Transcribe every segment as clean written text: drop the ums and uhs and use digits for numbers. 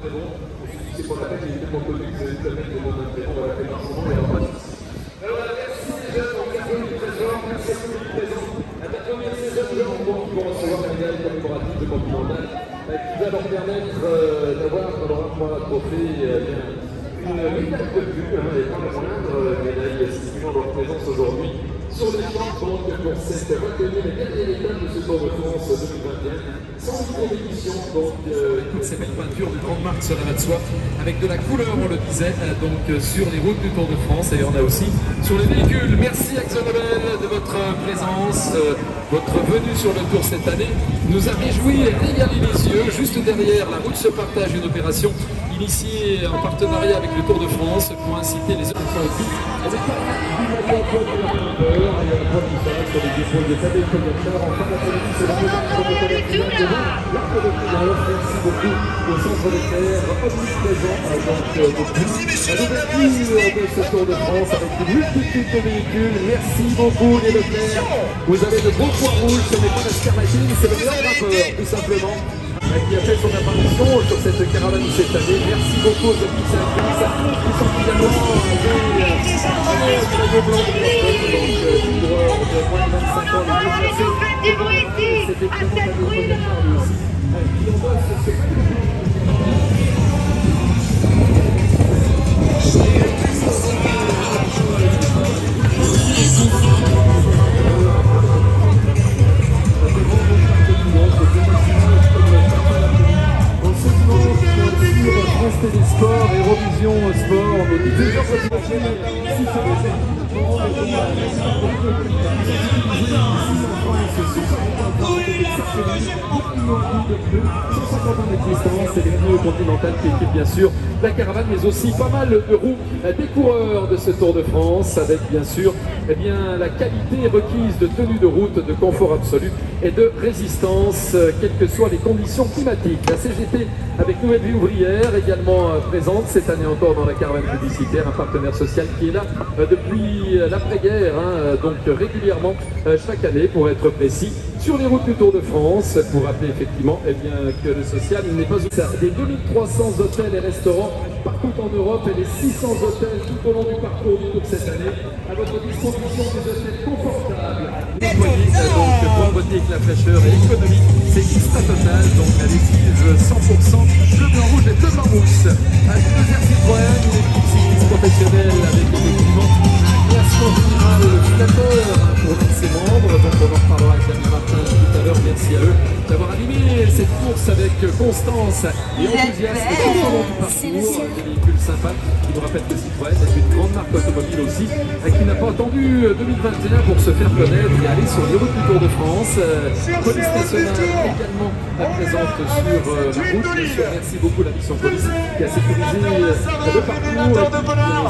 C'est pour la peine évidemment que vous avez le bon intérêt, on va la faire par son nom et en bas. Alors merci déjà pour la personne du trésor, merci à tous les présents. À la première saison de gens qui vont recevoir la médaille commémorative de Continental, qui va leur permettre d'avoir dans leur armoire à trophée une médaille de vue, et pas la moindre médaille stimulant leur présence aujourd'hui sur le champ donc pour cette retenue la dernière étape de ce Tour de France 2021. Sans compétition, donc toutes ces belles peintures de grande marque, cela va de soi, avec de la couleur, on le disait, donc sur les routes du Tour de France, et on a aussi sur les véhicules. Merci AkzoNobel de votre présence, votre venue sur le Tour cette année nous a réjouis et régalé les yeux. Juste derrière, la route se partage, une opération initiée en partenariat avec le Tour de France pour inciter les autres avec la sur les épaules de Tadej Pogačar. En fin d'après-midi, c'est la remarque de l'arc de triomphe. Merci beaucoup au centre de terre omniprésent depuis l'ouverture de ce Tour de France avec une multitude de véhicules. Merci beaucoup les Leclerc. Vous avez de beaux points rouges, ce n'est pas la scarlatine, c'est le meilleur rappeur, tout simplement, qui a fait son apparition sur cette caravane cette année. Merci beaucoup aux amis services qui sont également des drapeaux blancs de coureurs de moins de 25 ans. Du bruit ici, à cette brûle. France Télésport, Eurovision Sport, nos plusieurs c'est les pneus Continental qui équipent bien sûr la caravane, mais aussi pas mal de roues des coureurs de ce Tour de France, avec bien sûr la qualité requise de tenue de route, de confort absolu et de résistance, quelles que soient les conditions climatiques. La CGT avec Nouvelle Vie Ouvrière également présente cette année encore dans la caravane publicitaire, un partenaire social qui est là depuis l'après-guerre, donc régulièrement chaque année pour être précis, sur les routes du Tour de France, pour rappeler effectivement que le social n'est pas ouvert. Des 2300 hôtels et restaurants partout en Europe et les 600 hôtels tout au long du parcours du Tour cette année, à votre disposition des hôtels confortables. Vous voyez donc pour voter avec la fraîcheur et économie, c'est Extra Total, donc à l'exige 100% bleu, blanc, rouge et bleu, blanc, mousse. À Citroën, une équipe cycliste professionnelle avec effectivement un classement final flatteur pour ses membres, donc on en reparlera avec Damien Martin tout à l'heure. Merci à eux d'avoir animé cette course avec constance et enthousiasme tout au long du parcours. Des véhicules sympas qui nous rappellent que Citroën est une grande marque automobile aussi, qui n'a pas attendu 2021 pour se faire connaître et aller sur les routes du Tour de France. Police nationale également présente sur la route. Merci beaucoup la mission police qui a sécurisé le parcours,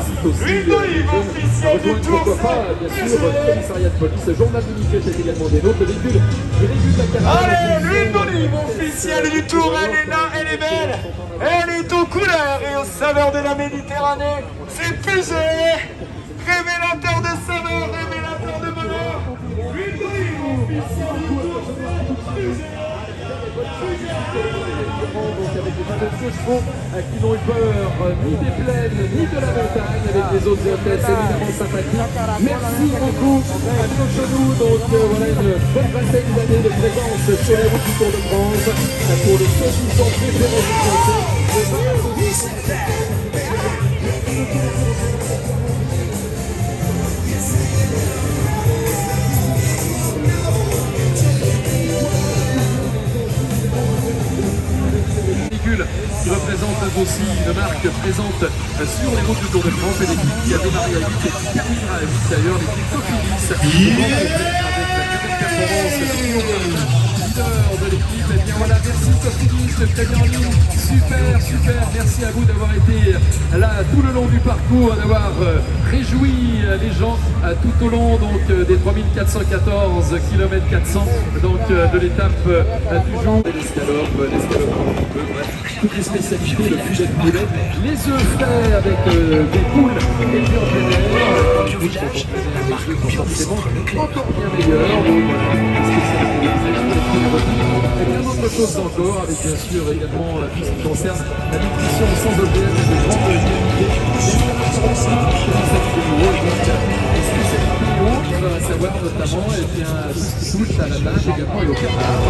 qui aussi les jeunes à rejoindre pourquoi pas bien sûr le commissariat de police. Journal d'unité c'est également des nôtres, les véhicules de la caravane. Allez, l'huile d'olive officielle du Tour, elle est là, elle est belle, elle est aux couleurs et aux saveurs de la Méditerranée. C'est fusé, révélateur de saveur, révélateur de bonheur. L'huile d'olive officielle du Tour, fusé. Donc avec les fameux chevaux qui n'ont eu peur ni des plaines ni de la montagne, avec des autres hôtesses évidemment sympathiques. Merci beaucoup à nos genoux. Donc voilà une bonne vingtaine d'années de présence sur les routes du Tour de France pour le saucisson préféré du Français. Qui représente aussi une marque présente sur les routes du Tour de France, et l'équipe qui a démarré à 8 et qui terminera à 8 d'ailleurs, l'équipe Cofidis, avec la performance leader de l'équipe. Et bien voilà, merci Cofidis, très bien en ligne, super, merci à vous d'avoir été là tout le long du parcours, d'avoir réjoui les gens tout au long donc des 3414 km 400 donc de l'étape du jour. L'escalope un petit peu, bref, toutes les spécialités, le filet de poulet, les œufs frais avec des poules élevées en plein air, les poules sont en plein air, les œufs sont forcément encore bien meilleurs, donc les spécialités, les poules érotiques, et bien d'autres choses encore, avec bien sûr également tout ce qui concerne la nutrition sans OGM de grande qualité, à savoir notamment tout ce qui touche à la dinde également et au canard.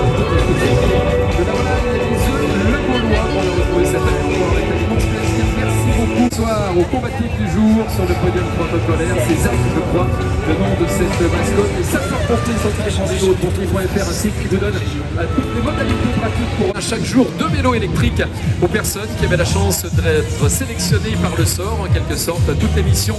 De la volaille et des œufs, le Gaulois pour le retrouver cet aliment avec un immense plaisir. Merci beaucoup. Bonsoir au combatif du jour sur le podium protocolaire, c'est Zach, je crois, le nom de cette mascotte. Les sapeurs-pompiers sont très chandeliers au pompier.fr ainsi qui vous donne toutes les modalités pratiques pour à chaque jour 2 vélos électriques aux personnes qui avaient la chance d'être sélectionnées par le sort en quelque sorte. Toutes les missions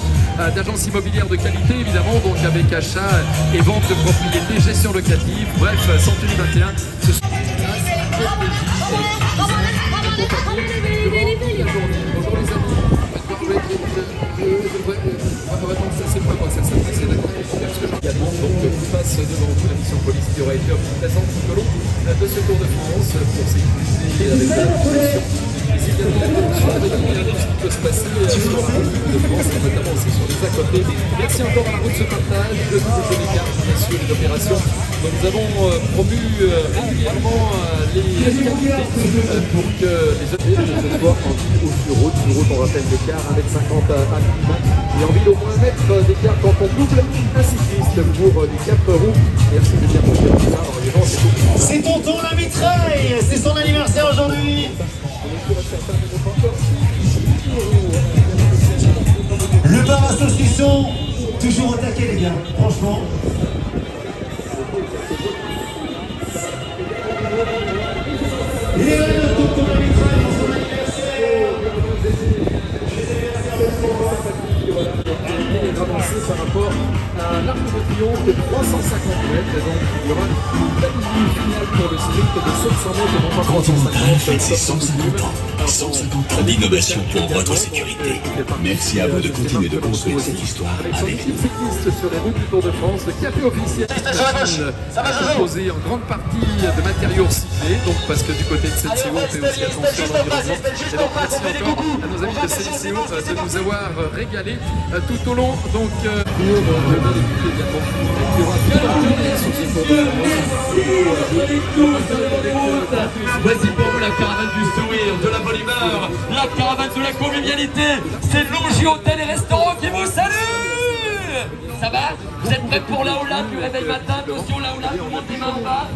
d'agence immobilière de qualité évidemment, donc avec achat et vente de propriétés, gestion locative, bref, Century 21. Ce sont... Également, donc, qui passe devant vous la mission police qui aura été omniprésente tout au long de ce Tour de France pour sécuriser avec la population. Mais également la production de tout ce qui peut se passer sur la route de France, notamment aussi sur les à côté. Merci encore à la route de ce partage, de nouveaux jeux d'écart, bien sûr, une opération dont nous avons promu régulièrement les qualités pour que les objets de ce soir en ville ou sur route, on rappelle l'écart 1m50 à minimum, et en ville au moins 1 mètre d'écart quand on double un cycliste pour les 4 roues. Merci de bien confirmer ça. C'est tonton la mitraille, c'est son anniversaire aujourd'hui. Le bar à saucisson, toujours au taquet les gars, franchement. Il est là le tonton la mitraille, son anniversaire. Avancé par rapport à l'Arc de Triomphe de 350 mètres, donc il y aura la ligne finale pour le sprint de 700 mètres, non pas 350. C'est 150 ans d'innovation pour votre sécurité. Merci à vous de continuer de construire cette histoire avec nous. Cycliste sur les routes du Tour de France, le café officiel composé en grande partie de matériaux recyclés, donc parce que du côté de CCO on fait aussi attention à l'environnement. Et donc merci encore à nos amis de CCO de nous avoir régalé tout au long. Donc voici pour vous la caravane du sourire, de la bonne humeur, la caravane de la convivialité. C'est Longis Hôtel et Restaurant qui vous salue. Ça va? Vous êtes prêts pour la hola du réveil matin? Attention la hola, tout le monde les mains en bas.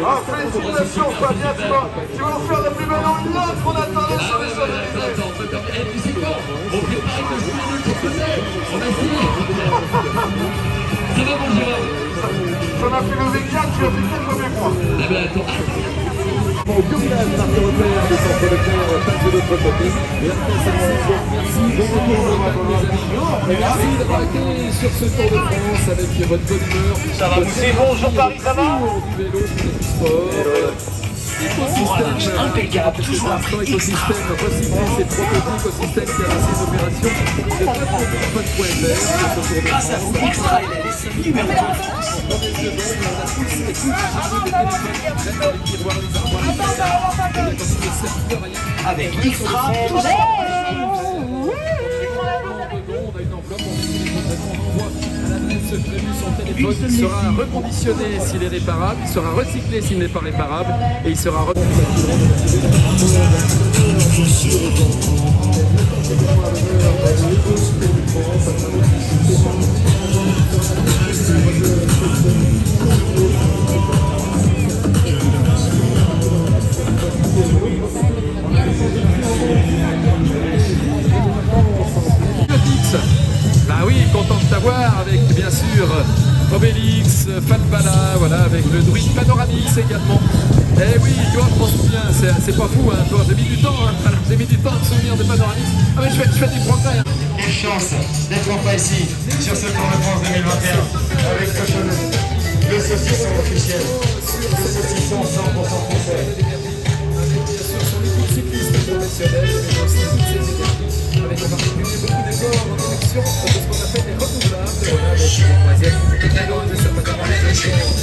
Ah, félicitations Fabien, tu vas nous faire la plus belle ambiance qu'on attendait sur les Champs-Élysées. Et tu sais quoi? On prépare que je suis de côté. On va essayer. Ça va mon Jérôme? Ça m'a fait lever 4, tu as fait 4 premiers points. Ah ben attends. Au village marque de repère des centres de cœur passe de l'autre côté. Et après celle-ci, donc merci, bon retour mes amis. Et merci d'avoir été sur ce Tour de France avec votre bonne humeur. Ça va mousser, bonjour Paris, ça va? Du vélo, du sport. Écosystème impeccable, toujours un écosystème recyclé, c'est Prototype Écosystème qui a lancé une opération de Grâce à vous, Extra LS, numéro 1 de France. Avec Extra, tout ça. Son téléphone sera reconditionné s'il est réparable, il sera recyclé s'il n'est pas réparable et il sera bah oui, content de t'avoir avec bien sûr Obélix, Falbala, voilà, avec le druide Panoramix également. Eh oui, tu vois, je m'en souviens, c'est pas fou, hein, toi, j'ai mis du temps, hein, j'ai mis du temps de souvenir de Panoramix. Ah mais je fais des progrès. Hein. Quelle chance d'être enfin ici, sur ce Tour de France 2021, avec le saucisson officiel, le saucisson 100% français. Bien sûr, son équipe cycliste professionnelle, mais aussi toutes ses équipes, avec en particulier beaucoup d'efforts en direction de ce qu'on appelle les renouvelables. Voilà, donc on va dire que c'est dans les certainement les efforts.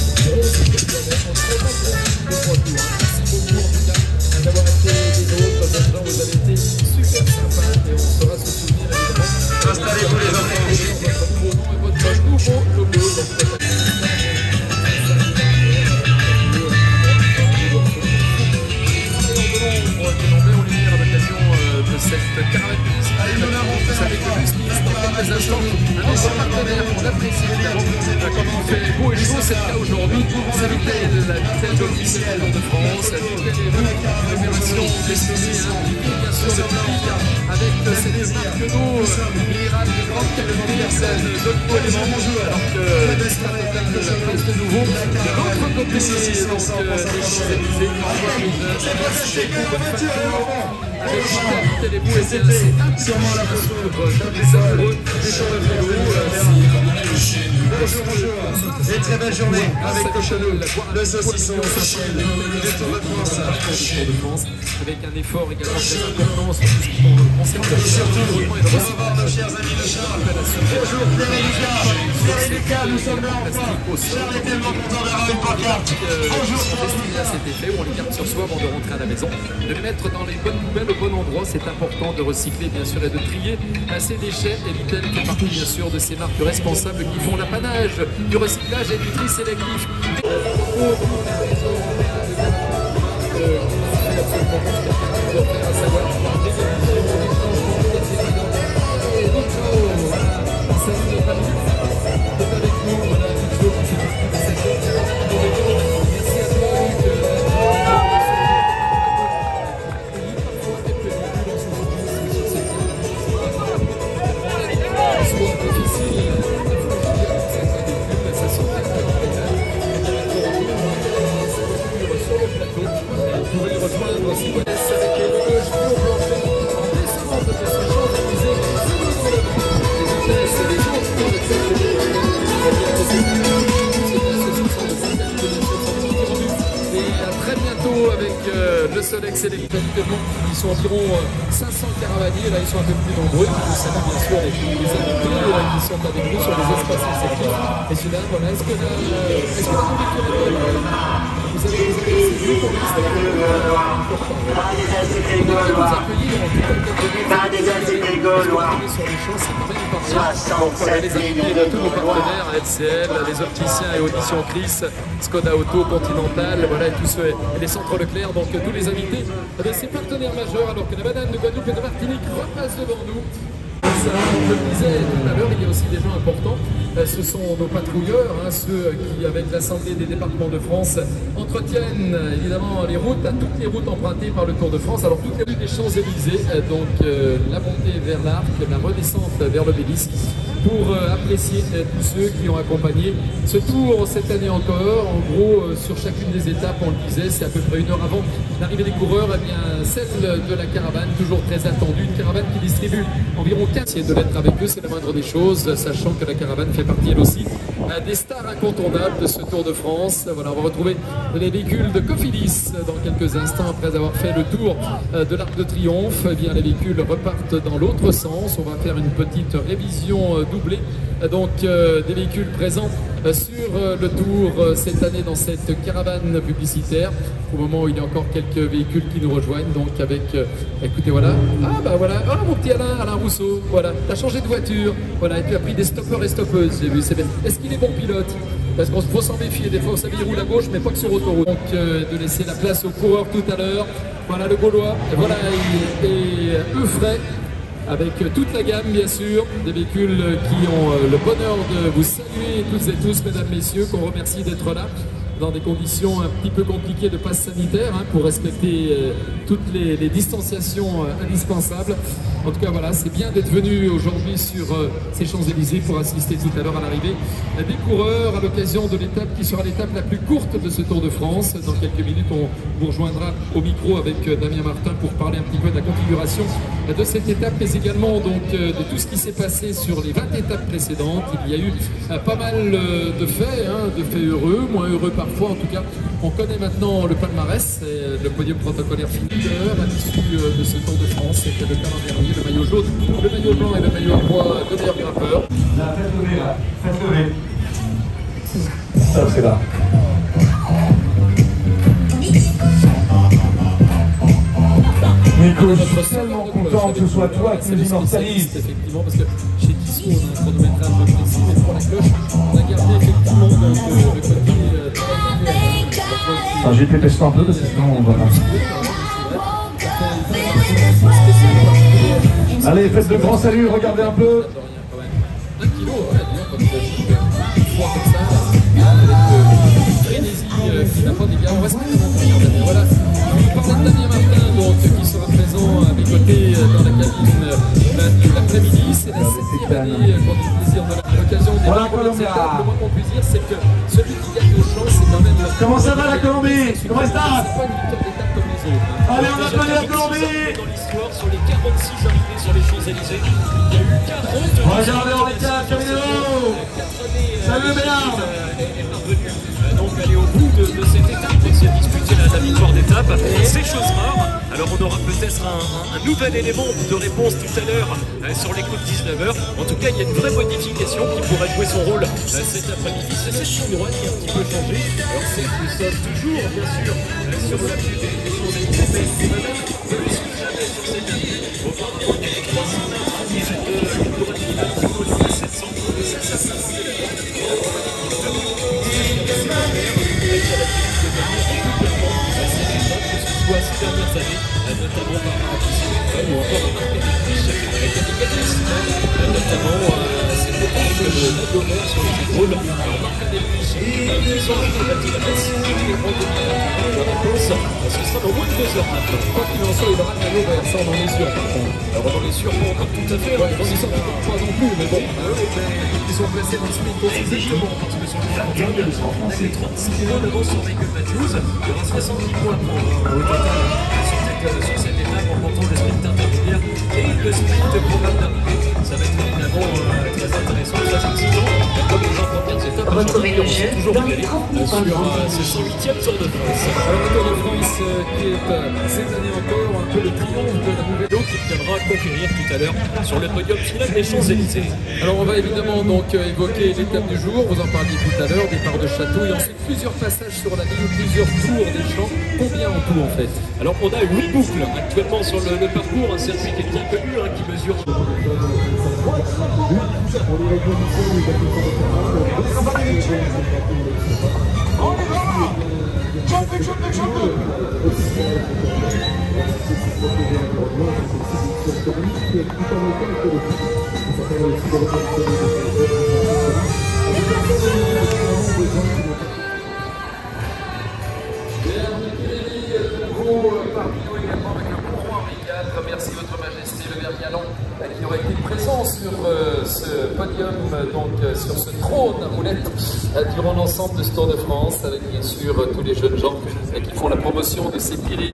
Merci beaucoup en tout cas d'avoir été des nôtres. Vous avez été super sympa et on saura se souvenir évidemment. Installez-vous les enfants. Votre nouveau nom et votre nouveau logo. Donc, partenaires qu'on apprécie évidemment. Quand il fait beau et chaud, c'est le cas aujourd'hui. C'est Vittel, la Vittel officielle de France. Vittel et vous, l'opération destinée à impliquer bien sûr le public avec cette marque d'eau minérale de grande qualité, celle d'Olco-Élément, alors que l'Espace Total reste nouveau. De l'autre côté, donc des Champs-Élysées, merci beaucoup, bonne facture. Avec Vittel et vous, et c'est absolument la sur les amoureux des champs de vélo. Et très belle journée avec Cochonou, le saucisson, le Tour de France. Avec un effort également très important sur tout ce qui concerne Et surtout, on va voir nos chers amis de Charles. Bonjour Pierre et Lucas. Pierre et Lucas, nous sommes là enfin. Charles est tellement content d'avoir une pancarte. Bonjour destinés à cet effet où on les garde sur soi avant de rentrer à la maison, de les mettre dans les bonnes poubelles au bon endroit. C'est important de recycler bien sûr et de trier ces déchets. Et Vittel fait partie bien sûr de ces marques responsables qui font l'apanage du recyclage et du tri sélectif. Le Solex électrique, ils sont environ 500 caravaniers, là ils sont un peu plus nombreux. Je salue bien sûr les invités qui sont avec nous sur les espaces réceptifs. Et celui-là, voilà, est-ce que la nourriture est bonne? Vous avez essayé pour sur les champs, c'est quand même pas rien. Donc voilà, les invités de tous nos partenaires, LCL, les opticiens et auditions Chris, Skoda Auto, Continental, voilà, et tous ceux, et les centres Leclerc, donc tous les invités de ces partenaires majeurs, alors que la banane de Guadeloupe et de Martinique repasse devant nous. Je le disais tout à l'heure, il y a aussi des gens importants, ce sont nos patrouilleurs, ceux qui, avec l'Assemblée des départements de France, entretiennent évidemment les routes, toutes les routes empruntées par le Tour de France, alors toutes les rues des Champs-Élysées, donc la montée vers l'Arc, la redescente vers l'Obélisque, pour apprécier tous ceux qui ont accompagné ce tour cette année encore. En gros, sur chacune des étapes, on le disait, c'est à peu près 1 heure avant l'arrivée des coureurs, eh bien, celle de la caravane, toujours très attendue, une caravane qui distribue environ 15 de l'être avec eux, c'est la moindre des choses, sachant que la caravane fait partie elle aussi des stars incontournables de ce Tour de France. Voilà, on va retrouver les véhicules de Cofidis dans quelques instants après avoir fait le tour de l'Arc de Triomphe. Eh bien, les véhicules repartent dans l'autre sens. On va faire une petite révision doublée donc des véhicules présents sur le Tour cette année dans cette caravane publicitaire. Au moment où il y a encore quelques véhicules qui nous rejoignent, donc avec, écoutez, voilà, ah bah voilà, oh mon petit Alain Rousseau, voilà, t'as changé de voiture, voilà, et puis a pris des stoppeurs et stoppeuses, j'ai vu, c'est bien. Est-ce qu'il est bon pilote? Parce qu'on faut s'en méfier, des fois, ça il roule à gauche, mais pas que sur autoroute. Donc, de laisser la place aux coureurs tout à l'heure. Voilà le Gaulois, et voilà, et Eufray, avec toute la gamme, bien sûr, des véhicules qui ont le bonheur de vous saluer toutes et tous, mesdames, messieurs, qu'on remercie d'être là dans des conditions un petit peu compliquées de passe sanitaire pour respecter toutes les distanciations indispensables. En tout cas, voilà, c'est bien d'être venu aujourd'hui sur ces Champs-Élysées pour assister tout à l'heure à l'arrivée des coureurs à l'occasion de l'étape qui sera l'étape la plus courte de ce Tour de France. Dans quelques minutes, on vous rejoindra au micro avec Damien Martin pour parler un petit peu de la configuration de cette étape, mais également donc de tout ce qui s'est passé sur les 20 étapes précédentes. Il y a eu pas mal de faits heureux, moins heureux parfois. En tout cas, on connaît maintenant le palmarès, le podium protocolaire fini à l'issue de ce Tour de France. C'était le cas l'an dernier, le maillot jaune, le maillot blanc et le maillot noir de meilleur grimpeur. La fête levée là, fête levée. Ça c'est là. Nico, je suis tellement content que ce soit toi qui nous immortalise. Effectivement, parce que chez Tissot, on a un chronométrage précis, mais pour la cloche, on a gardé effectivement le côté J'ai été testé un peu parce que sinon on va pas. Allez, faites de grands saluts, regardez un peu. 1 kilo, ouais, 3 comme ça, avec frénésie qui n'a pas d'égal. On va se mettre en première Damien. Voilà. On parle de Damien Martin, donc, qui sera présent à mes côtés dans la cabine de l'après-midi. C'est la 7e année qu'on a le plaisir de l'occasion de Voilà, cette Colombia. table. Le moins qu'on puisse dire, c'est que celui qui gagne au champ, c'est quand même. Comment ça va la Colombie? Comment ça? C'est pas une victoire d'étape comme les autres. Allez, on applaudit la Colombie. Dans l'histoire, sur les 46 arrivées sur les Champs-Élysées, il y a eu 40. Regardez, on est à Camino. Salut Bénard. Est parvenu donc aller au bout de cette étape et se disputer la victoire d'étape. C'est chose rare. Alors on aura peut-être un nouvel élément de réponse tout à l'heure sur les coups de 19h. En tout cas, il y a une vraie modification qui pourrait jouer son rôle cet après-midi. C'est cette chinoise qui a un petit peu changé. Alors c'est que nous sommes toujours, bien sûr, sur la vue des Champs-Élysées, mais madame, ne suis jamais sur cette ligne. Auparavant, il y avait 300 mètres de ligne droite finale qui volait à 700. Et ça ces dernières années, notamment par Rapidicité ou encore par Marc-Cavendish, qui a des capacités, notamment cette époque de Lagomère sur les épaules. Alors Marc-Cavendish, ils ont battu la place, les grands demi-marathons, la réponse, ce sera dans moins de 2 heures maintenant. Quoi qu'il en soit, il aura de l'horaire, ça on en est sûr par contre. Alors on en est sûr pas encore tout à fait, On y sort pas non plus, mais bon, ils sont placés dans le sprint course. exactement, parce que sur le plateau, on a les 36 points devant sur Michael Matthews, il y aura 70 points à prendre au total sur cette étape en comptant le sprint intermédiaire et le sprint programme d'arrivée. Ça va être évidemment très intéressant, très excitant, comme les gens premières étapes. Retrouvez le jeu toujours dans régalé les 30 minutes. sur ce 108e Tour de France. Alors le Tour de France qui est cette année encore un peu le triomphe de la nouvelle. Donc il viendra conquérir tout à l'heure sur le podium final des Champs-Élysées. Alors on va évidemment donc évoquer l'étape du jour, vous en parliez tout à l'heure, départ de Château, et ensuite plusieurs passages sur la ligne, plusieurs tours des champs. Combien en tout en fait? Alors on a 8 boucles actuellement sur le parcours, un circuit qui est bien connu, qui mesure... Merci Votre Majesté le Vert Galant qui aurait été présent sur ce podium, donc sur ce trône à roulettes durant l'ensemble de ce Tour de France, avec bien sûr tous les jeunes gens qui font la promotion de ces pieds.